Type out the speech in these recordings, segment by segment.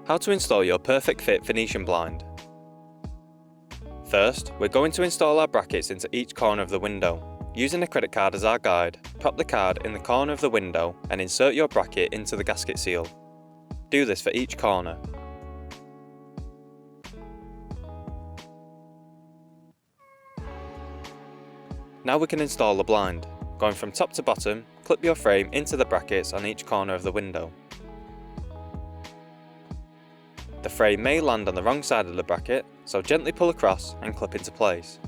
How to install your Perfect Fit Venetian blind. First, we're going to install our brackets into each corner of the window. Using a credit card as our guide, pop the card in the corner of the window and insert your bracket into the gasket seal. Do this for each corner. Now we can install the blind. Going from top to bottom, clip your frame into the brackets on each corner of the window. The frame may land on the wrong side of the bracket, so gently pull across and clip into place.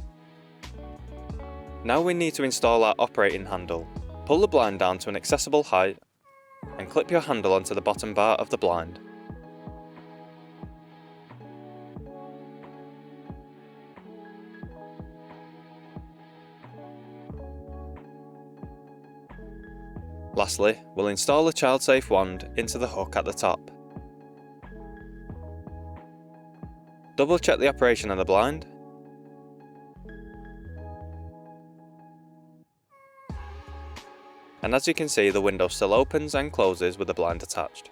Now we need to install our operating handle. Pull the blind down to an accessible height and clip your handle onto the bottom bar of the blind. Lastly, we'll install the child-safe wand into the hook at the top. Double check the operation of the blind. And as you can see, the window still opens and closes with the blind attached.